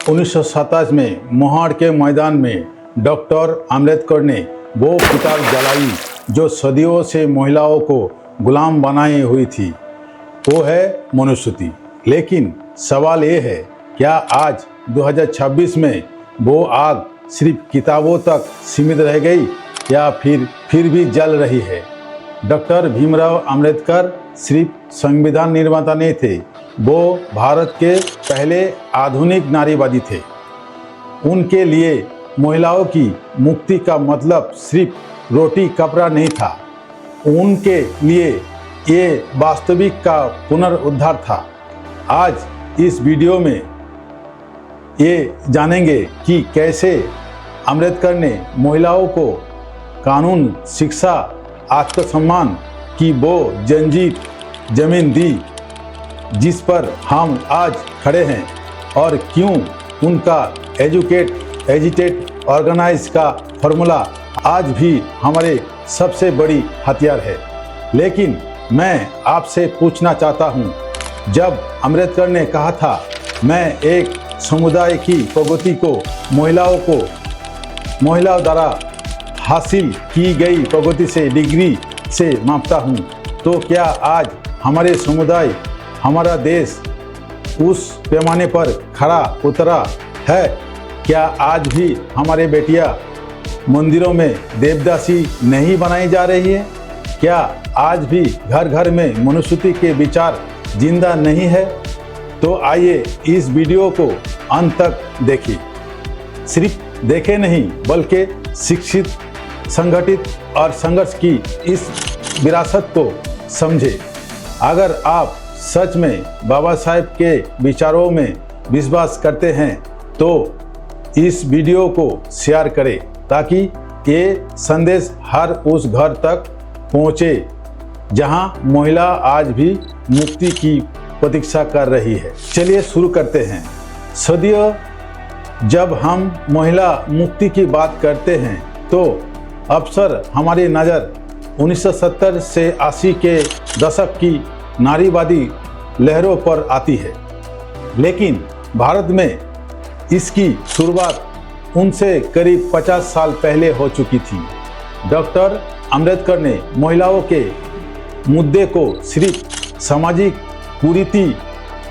1927 में मोहाड़ के मैदान में डॉक्टर आम्बेडकर ने वो किताब जलाई जो सदियों से महिलाओं को गुलाम बनाई हुई थी। वो है मनुस्मृति। लेकिन सवाल ये है, क्या आज 2026 में वो आग सिर्फ किताबों तक सीमित रह गई या फिर भी जल रही है? डॉक्टर भीमराव अंबेडकर सिर्फ संविधान निर्माता नहीं थे, वो भारत के पहले आधुनिक नारीवादी थे। उनके लिए महिलाओं की मुक्ति का मतलब सिर्फ रोटी कपड़ा नहीं था, उनके लिए ये वास्तविक का पुनरुद्धार था। आज इस वीडियो में ये जानेंगे कि कैसे अंबेडकर ने महिलाओं को कानून, शिक्षा, आत्मसम्मान की वो जंजीर जमीन दी जिस पर हम आज खड़े हैं, और क्यों उनका एजिटेट, ऑर्गेनाइज का फॉर्मूला आज भी हमारे सबसे बड़ी हथियार है। लेकिन मैं आपसे पूछना चाहता हूँ, जब अंबेडकर ने कहा था मैं एक समुदाय की प्रगति को महिलाओं द्वारा हासिल की गई प्रगति से डिग्री से मापता हूँ, तो क्या आज हमारे समुदाय, हमारा देश उस पैमाने पर खरा उतरा है? क्या आज भी हमारे बेटियां मंदिरों में देवदासी नहीं बनाई जा रही है? क्या आज भी घर घर में मनुस्मृति के विचार जिंदा नहीं है? तो आइए इस वीडियो को अंत तक देखिए। सिर्फ देखे नहीं बल्कि शिक्षित, संगठित और संघर्ष की इस विरासत को समझे। अगर आप सच में बाबा साहेब के विचारों में विश्वास करते हैं तो इस वीडियो को शेयर करें ताकि ये संदेश हर उस घर तक पहुँचे जहां महिला आज भी मुक्ति की प्रतीक्षा कर रही है। चलिए शुरू करते हैं। सदियों जब हम महिला मुक्ति की बात करते हैं तो अक्सर हमारी नज़र 1970 से 80 के दशक की नारीवादी लहरों पर आती है। लेकिन भारत में इसकी शुरुआत उनसे करीब 50 साल पहले हो चुकी थी। डॉक्टर अंबेडकर ने महिलाओं के मुद्दे को सिर्फ सामाजिक कुरीति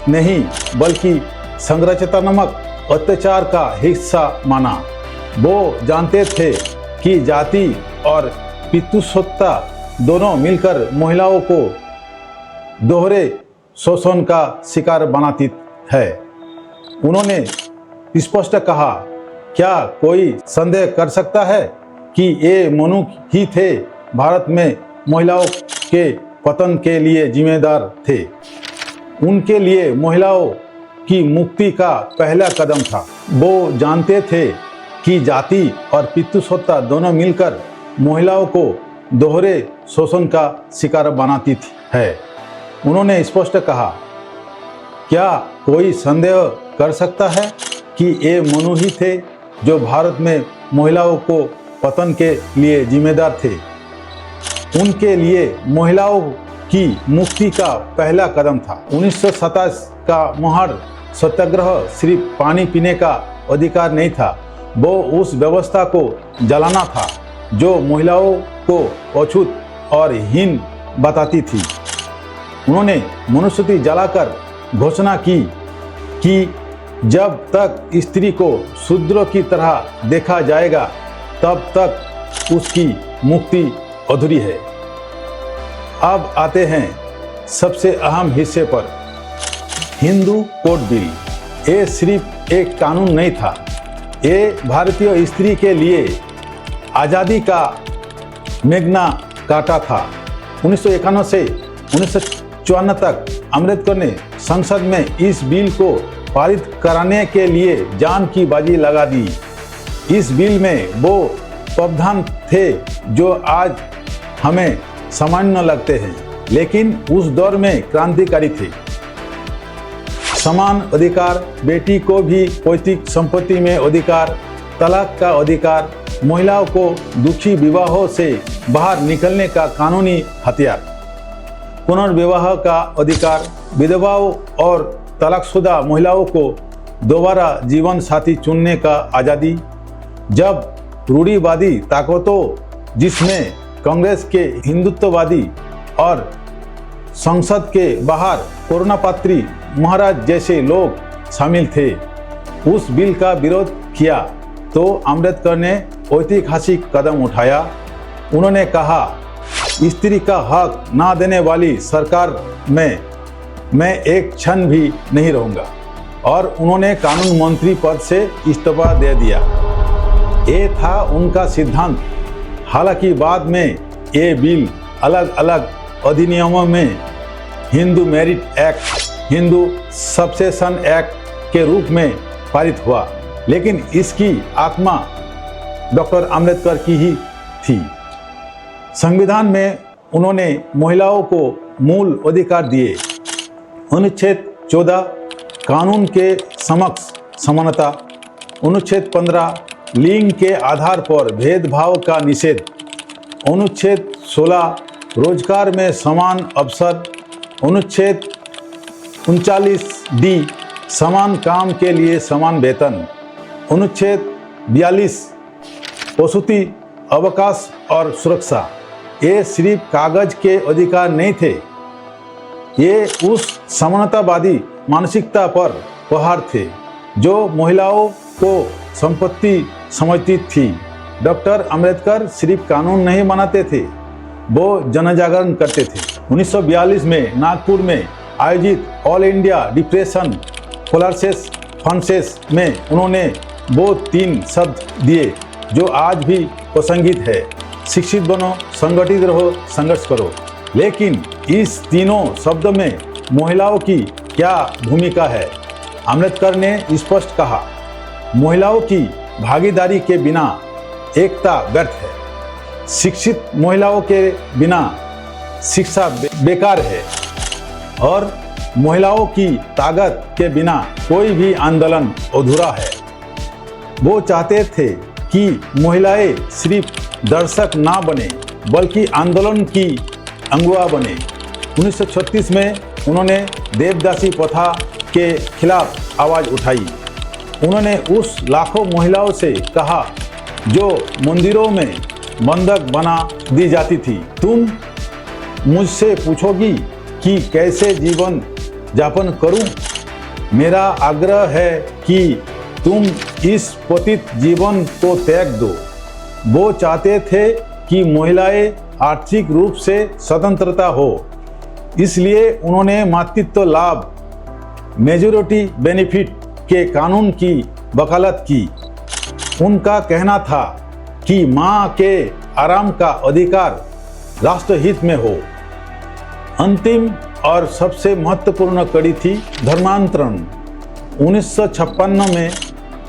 नहीं बल्कि संरचनात्मक अत्याचार का हिस्सा माना। वो जानते थे कि जाति और पितृसत्ता दोनों मिलकर महिलाओं को दोहरे शोषण का शिकार बनाती है। उन्होंने स्पष्ट कहा, क्या कोई संदेह कर सकता है कि ये मनुष्य ही थे भारत में महिलाओं के पतन के लिए जिम्मेदार थे? उनके लिए महिलाओं की मुक्ति का पहला कदम था। वो जानते थे कि जाति और पितृसत्ता दोनों मिलकर महिलाओं को दोहरे शोषण का शिकार बनाती है। उन्होंने स्पष्ट कहा, क्या कोई संदेह कर सकता है कि ये मनुष्य ही थे जो भारत में महिलाओं को पतन के लिए जिम्मेदार थे? उनके लिए महिलाओं की मुक्ति का पहला कदम था। 1927 का मोहाड़ सत्याग्रह सिर्फ पानी पीने का अधिकार नहीं था, वो उस व्यवस्था को जलाना था जो महिलाओं को अछूत और हीन बताती थी। उन्होंने मनुस्मृति जलाकर घोषणा की कि जब तक स्त्री को शूद्र की तरह देखा जाएगा तब तक उसकी मुक्ति अधूरी है। अब आते हैं सबसे अहम हिस्से पर, हिंदू कोड बिल। ये सिर्फ एक कानून नहीं था, ये भारतीय स्त्री के लिए आज़ादी का मैग्ना कार्टा था। 1951 से 1954 तक अंबेडकर ने संसद में इस बिल को पारित कराने के लिए जान की बाजी लगा दी। इस बिल में वो प्रावधान थे जो आज हमें सामान्य लगते हैं, लेकिन उस दौर में क्रांतिकारी थे। समान अधिकार, बेटी को भी पैतृक संपत्ति में अधिकार, तलाक का अधिकार, महिलाओं को दुखी विवाहों से बाहर निकलने का कानूनी हथियार, पुनर्विवाह का अधिकार, विधवाओं और तलाकशुदा महिलाओं को दोबारा जीवन साथी चुनने का आज़ादी, जब रूढ़िवादी ताकतों जिसमें कांग्रेस के हिंदुत्ववादी और संसद के बाहर कोरोना पात्री महाराज जैसे लोग शामिल थे, उस बिल का विरोध किया तो अम्बेडकर ने ऐतिहासिक कदम उठाया। उन्होंने कहा, स्त्री का हक ना देने वाली सरकार में मैं एक क्षण भी नहीं रहूँगा, और उन्होंने कानून मंत्री पद से इस्तीफा दे दिया। ये था उनका सिद्धांत। हालांकि बाद में ये बिल अलग अलग अधिनियमों में Hindu merit act, Hindu succession act के रूप में पारित हुआ, लेकिन इसकी आत्मा डॉक्टर अम्बेडकर की ही थी। संविधान में उन्होंने महिलाओं को मूल अधिकार दिए। अनुच्छेद 14 कानून के समक्ष समानता, अनुच्छेद 15 लिंग के आधार पर भेदभाव का निषेध, अनुच्छेद 16 रोजगार में समान अवसर, अनुच्छेद 39D समान काम के लिए समान वेतन, अनुच्छेद 42 प्रसूति अवकाश और सुरक्षा। ये सिर्फ कागज के अधिकार नहीं थे, ये उस समानतावादी मानसिकता पर प्रहार थे जो महिलाओं को संपत्ति समझती थी। डॉक्टर अम्बेडकर सिर्फ कानून नहीं बनाते थे, वो जनजागरण करते थे। 1942 में नागपुर में आयोजित ऑल इंडिया डिप्रेशन स्कॉलरशिप फंसेस में उन्होंने वो 3 शब्द दिए जो आज भी प्रासंगिक है, शिक्षित बनो, संगठित रहो, संघर्ष करो। लेकिन इस तीनों शब्दों में महिलाओं की क्या भूमिका है? अम्बेडकर ने स्पष्ट कहा, महिलाओं की भागीदारी के बिना एकता व्यर्थ है। शिक्षित महिलाओं के बिना शिक्षा बेकार है, और महिलाओं की ताकत के बिना कोई भी आंदोलन अधूरा है। वो चाहते थे कि महिलाएं सिर्फ दर्शक ना बने बल्कि आंदोलन की अगुआ बने। 1936 में उन्होंने देवदासी प्रथा के खिलाफ आवाज़ उठाई। उन्होंने उस लाखों महिलाओं से कहा जो मंदिरों में बंधक बना दी जाती थी, तुम मुझसे पूछोगी कि कैसे जीवन यापन करूं? मेरा आग्रह है कि तुम इस पतित जीवन को त्याग दो। वो चाहते थे कि महिलाएं आर्थिक रूप से स्वतंत्रता हो, इसलिए उन्होंने मातृत्व लाभ, मेजॉरिटी बेनिफिट के कानून की वकालत की। उनका कहना था कि मां के आराम का अधिकार राष्ट्रहित में हो। अंतिम और सबसे महत्वपूर्ण कड़ी थी धर्मांतरण। 1956 में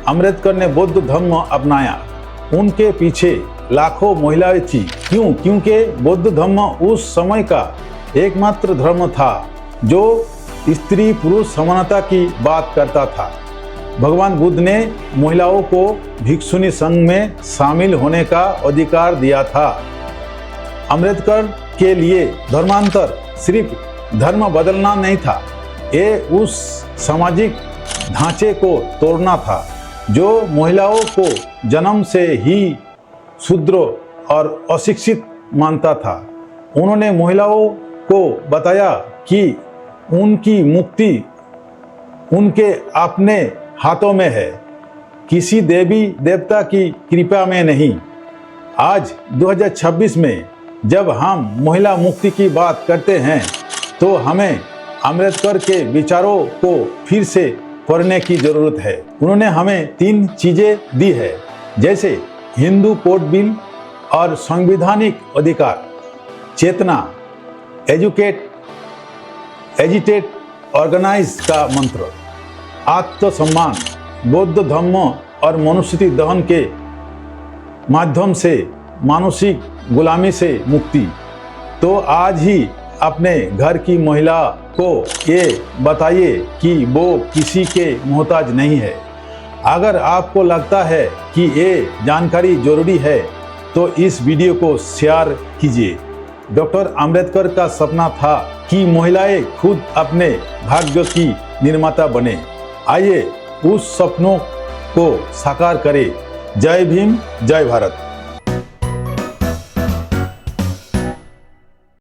अम्बेडकर ने बौद्ध धर्म अपनाया। उनके पीछे लाखों महिलाएं थी। क्यों? क्योंकि बौद्ध धर्म उस समय का एकमात्र धर्म था जो स्त्री पुरुष समानता की बात करता था। भगवान बुद्ध ने महिलाओं को भिक्षुणी संघ में शामिल होने का अधिकार दिया था। अम्बेडकर के लिए धर्मांतर सिर्फ धर्म बदलना नहीं था, ये उस सामाजिक ढांचे को तोड़ना था जो महिलाओं को जन्म से ही शूद्र और अशिक्षित मानता था। उन्होंने महिलाओं को बताया कि उनकी मुक्ति उनके अपने हाथों में है, किसी देवी देवता की कृपा में नहीं। आज 2026 में जब हम महिला मुक्ति की बात करते हैं तो हमें अम्बेडकर के विचारों को फिर से पढ़ने की जरूरत है। उन्होंने हमें 3 चीजें दी है, जैसे हिंदू कोड बिल और संवैधानिक अधिकार, चेतना, एजुकेट, एजिटेट, ऑर्गेनाइज का मंत्र, आत्मसम्मान, बौद्ध धर्म और मनुस्मृति दहन के माध्यम से मानसिक गुलामी से मुक्ति। तो आज ही अपने घर की महिला को ये बताइए कि वो किसी के मोहताज नहीं है। अगर आपको लगता है कि ये जानकारी जरूरी है तो इस वीडियो को शेयर कीजिए। डॉक्टर अम्बेडकर का सपना था कि महिलाएं खुद अपने भाग्य की निर्माता बने। आइए उस सपनों को साकार करे। जय भीम, जय भारत।